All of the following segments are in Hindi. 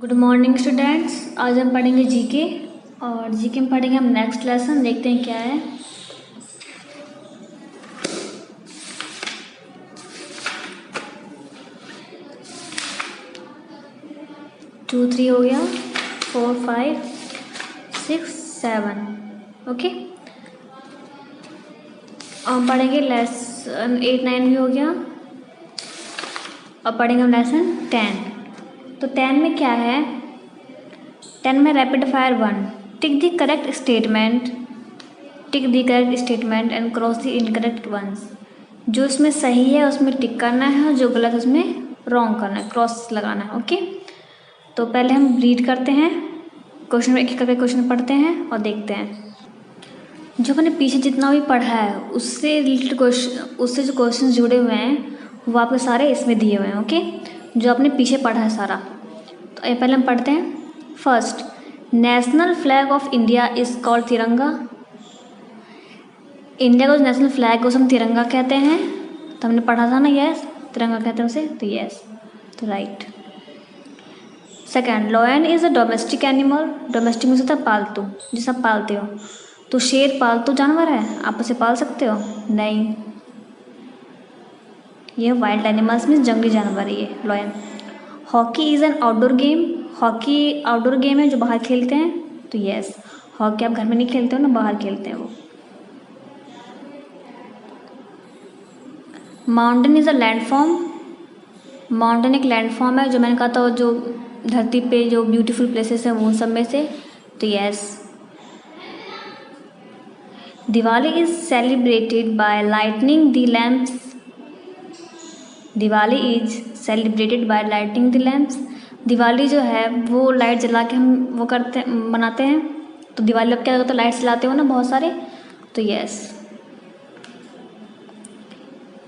Good morning students. आज हम पढ़ेंगे जीके और जीके में पढ़ेंगे हम नेक्स्ट लेसन। देखते हैं क्या है। टू थ्री हो गया, 4 5 6 7। ओके, और पढ़ेंगे लेसन 8 9 भी हो गया और पढ़ेंगे हम लेसन 10। तो 10 में क्या है? 10 में rapid fire 1, tick the correct statement and cross the incorrect ones. जो इसमें सही है उसमें टिक करना है और जो गलत है उसमें रॉन्ग करना है, क्रॉस लगाना है। ओके, तो पहले हम रीड करते हैं क्वेश्चन, एक एक करके क्वेश्चन पढ़ते हैं और देखते हैं। जो मैंने पीछे जितना भी पढ़ा है उससे रिलेटेड क्वेश्चन, उससे जो क्वेश्चन जुड़े हुए हैं वो आपके सारे इसमें दिए हुए हैं। ओके, जो आपने पीछे पढ़ा है सारा। तो ये पहले हम पढ़ते हैं। First, national flag of India is called तिरंगा। इंडिया का जो नेशनल फ्लैग है उसे हम तिरंगा कहते हैं। तो हमने पढ़ा था ना, यस, तिरंगा कहते हैं उसे, तो यस, तो right. Second, lion is a domestic animal. Domestic में से होता है पालतू, जिसे आप पालते हो। तो शेर पालतू जानवर है, आप उसे पाल सकते हो? नहीं, ये वाइल्ड एनिमल्स में जंगली जानवर है ये lion. Hockey is an outdoor game. Hockey outdoor game है जो बाहर खेलते हैं, तो यस, हॉकी आप घर में नहीं खेलते हो ना, बाहर खेलते हैं वो। Mountain is a landform. Mountain एक लैंडफॉर्म है, जो मैंने कहा था जो धरती पे जो ब्यूटीफुल प्लेसेस हैं वो सब में से, तो yes. Diwali is celebrated by lightning the lamps. Diwali is celebrated by lighting the lamps. Diwali जो है वो लाइट जला के हम वो करते मनाते हैं। तो दिवाली अब क्या होता है, लाइट जलाते हो ना बहुत सारे, तो yes.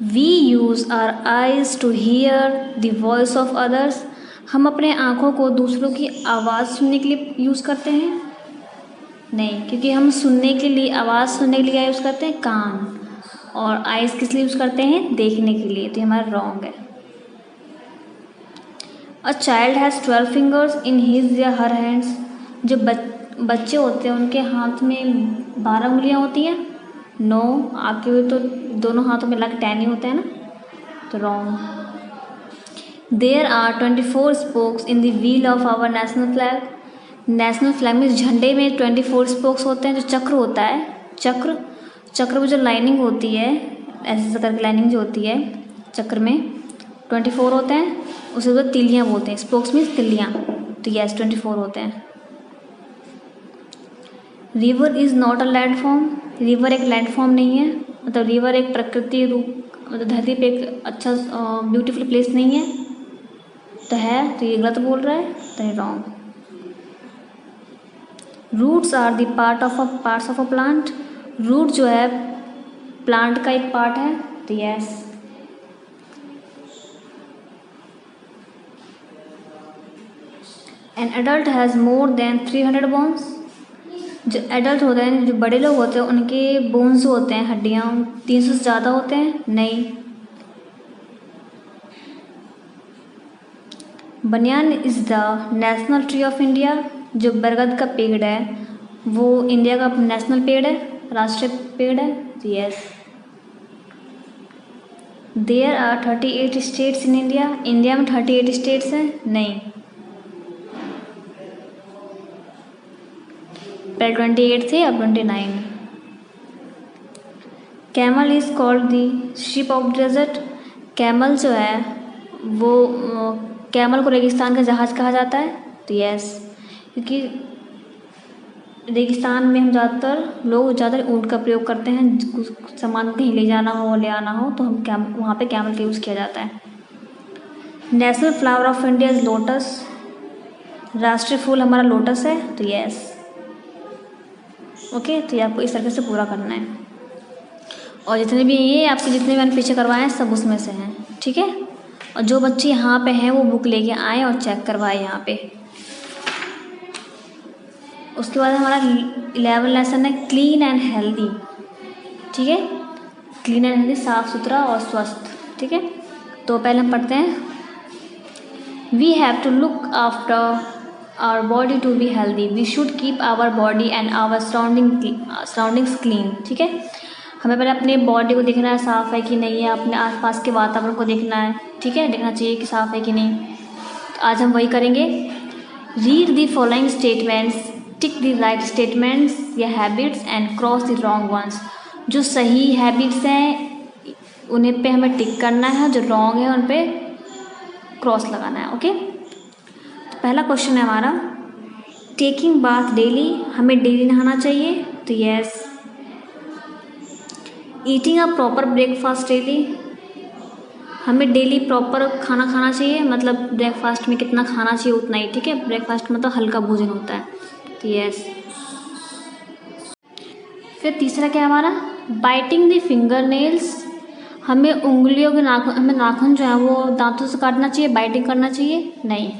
We use our eyes to hear the voice of others. हम अपने आँखों को दूसरों की आवाज़ सुनने के लिए यूज़ करते हैं? नहीं, क्योंकि हम सुनने के लिए, आवाज़ सुनने के लिए क्या यूज़ करते हैं? कान। और आइज़ किस लिए यूज़ करते हैं? देखने के लिए, तो ये हमारा रॉन्ग है। A child has 12 fingers in his या हर हैंड्स। जो बच्चे होते हैं उनके हाथ में 12 उंगलियाँ होती हैं? नो, आपके हुए तो दोनों हाथों में लग 10 ही होते हैं ना, तो wrong. There are 24 spokes in the wheel of our national flag. National flag में झंडे में 24 स्पोक्स होते हैं, जो चक्र होता है, चक्र में जो लाइनिंग होती है, ऐसे करके लाइनिंग जो होती है चक्र में 24 होते हैं, उसे तो तिलियाँ बोलते हैं। स्पोक्स मीन्स तिलियाँ, तो यस 24 होते हैं। River is not a landform. River एक लैंडफॉर्म नहीं है, मतलब रिवर एक प्रकृति रूप, मतलब धरती पे एक अच्छा ब्यूटीफुल प्लेस नहीं है, तो है, तो ये गलत बोल रहा है, तो ये wrong. Roots are the parts of a plant. Root जो है प्लांट का एक पार्ट है, तो yes. An adult has more than 300 bones. जो एडल्ट होते हैं, जो बड़े लोग होते हैं, उनके बोन्स होते हैं, हड्डियाँ 300 से ज़्यादा होते हैं? नहीं। बनियान is the national tree of India. जो बरगद का पेड़ है वो इंडिया का नेशनल पेड़ है, राष्ट्रीय पेड़ है, तो yes. There are 38 states in India. India में 38 स्टेट्स हैं? नहीं, पहले 28 थे, अब 29। Camel is called the ship of desert. Camel जो है वो कैमल को रेगिस्तान का जहाज़ कहा जाता है, तो यस, क्योंकि रेगिस्तान में हम ज़्यादातर ऊँट का प्रयोग करते हैं, कुछ सामान कहीं ले जाना हो, ले आना हो, तो हम वहाँ पे कैमल का यूज़ किया जाता है। National flower of India is lotus. राष्ट्रीय फूल हमारा लोटस है, तो यस। ओके, तो ये आपको इस तरीके से पूरा करना है। और जितने भी ये आपके जितने मैंने पीछे करवाए हैं सब उसमें से हैं, ठीक है। और जो बच्चे यहाँ पे हैं वो बुक लेके आए और चेक करवाए यहाँ पे। उसके बाद हमारा 11 लेसन है क्लीन एंड हेल्दी, ठीक है। क्लीन एंड हेल्दी, साफ़ सुथरा और स्वस्थ, ठीक है। तो पहले हम पढ़ते हैं। We have to look after our body to be healthy. We should keep our body and our surroundings clean. ठीक है, हमें पहले अपने बॉडी को देखना है साफ़ है कि नहीं है, अपने आसपास के वातावरण को देखना है, ठीक है, देखना चाहिए कि साफ़ है कि नहीं। तो आज हम वही करेंगे। Read the following statements, tick the right statements या habits and cross the wrong ones. जो सही हैबिट्स हैं उन्हें पे हमें टिक करना है, जो रॉन्ग है उन पे क्रॉस लगाना है। ओके, तो पहला क्वेश्चन है हमारा, टेकिंग बाथ डेली, हमें डेली नहाना चाहिए, तो yes. Eating a proper breakfast daily, हमें डेली प्रॉपर खाना खाना चाहिए, मतलब ब्रेकफास्ट में कितना खाना चाहिए उतना ही, ठीक है, ब्रेकफास्ट मतलब हल्का भोजन होता है, तो यस। फिर तीसरा क्या है हमारा, बाइटिंग द फिंगर नेल्स, हमें उंगलियों के हमें नाखून जो है वो दांतों से काटना चाहिए, बाइटिंग करना चाहिए, नहीं।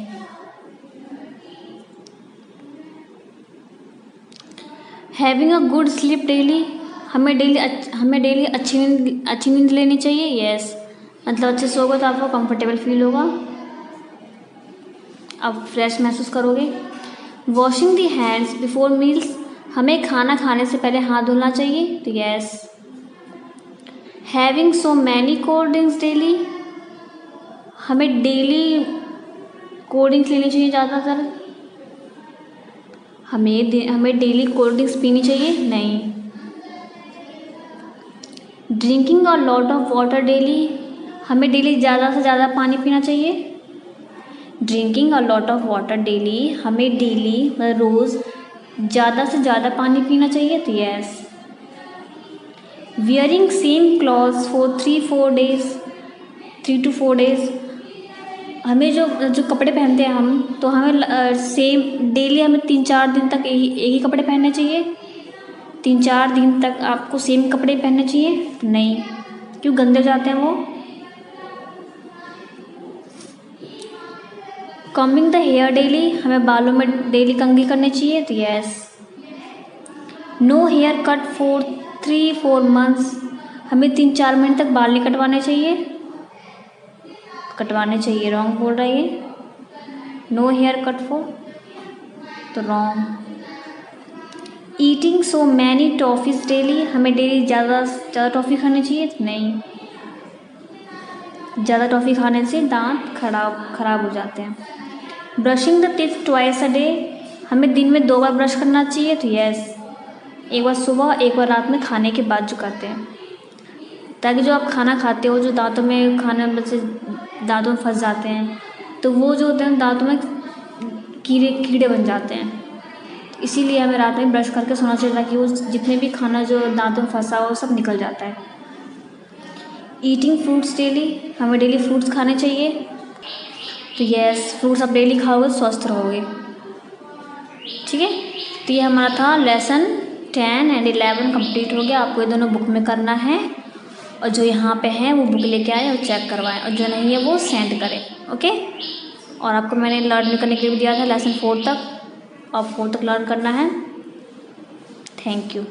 Having a good sleep daily, हमें डेली अच्छी नींद लेनी चाहिए, यस। मतलब अच्छे से सोओगे तो आपको कंफर्टेबल फील होगा, आप फ्रेश महसूस करोगे। वॉशिंग दी हैंड्स बिफोर मील्स, हमें खाना खाने से पहले हाथ धुलना चाहिए, तो yes. Having so many cold drinks daily, हमें डेली कोल्ड ड्रिंक्स लेनी चाहिए ज़्यादातर, हमें डेली कोल्ड ड्रिंक्स पीनी चाहिए, नहीं। Drinking a lot of water daily, हमें डेली ज़्यादा से ज़्यादा पानी पीना चाहिए। Drinking a lot of water daily, हमें डेली मतलब रोज़ ज़्यादा से ज़्यादा पानी पीना चाहिए, तो yes. Wearing same clothes for 3 to 4 days, हमें जो कपड़े पहनते हैं हम, तो हमें सेम डेली हमें 3-4 दिन तक एक ही कपड़े पहनने चाहिए। 3-4 दिन तक आपको सेम कपड़े पहनने चाहिए, नहीं, क्यों गंदे हो जाते हैं वो। कॉम्बिंग द हेयर डेली, हमें बालों में डेली कंघी करनी चाहिए, तो yes. No hair cut for 3-4 months, हमें 3-4 महीने तक बाल नहीं कटवाने चाहिए, रॉन्ग बोल रहा है ये। नो हेयर कट फॉर, तो wrong. Eating so many toffees daily, हमें डेली ज़्यादा टॉफ़ी खानी चाहिए, तो नहीं, ज़्यादा टॉफ़ी खाने से दांत खराब हो जाते हैं। Brushing the teeth twice a day, हमें दिन में 2 बार ब्रश करना चाहिए, तो यस। एक बार सुबह, एक बार रात में खाने के बाद जो करते हैं, ताकि जो आप खाना खाते हो जो दांतों में दांतों में फंस जाते हैं, तो वो जो होते हैं दांतों में कीड़े बन जाते हैं, इसीलिए हमें रात में ब्रश करके सोना चाहिए, ताकि वो जितने भी खाना जो दांतों में फंसा हो सब निकल जाता है। ईटिंग फ्रूट्स डेली, हमें डेली फ्रूट्स खाने चाहिए, तो यस, फ्रूट्स आप डेली खाओगे स्वस्थ रहोगे, ठीक है। तो ये हमारा था लेसन 10 और 11 कंप्लीट हो गया। आपको ये दोनों बुक में करना है, और जो यहाँ पे है वो बुक लेके आए और चेक करवाएं, और जो नहीं है वो सेंड करें, ओके। और आपको मैंने लर्न करने के लिए भी दिया था लेसन 4 तक, और 4 तक लर्न करना है। Thank you.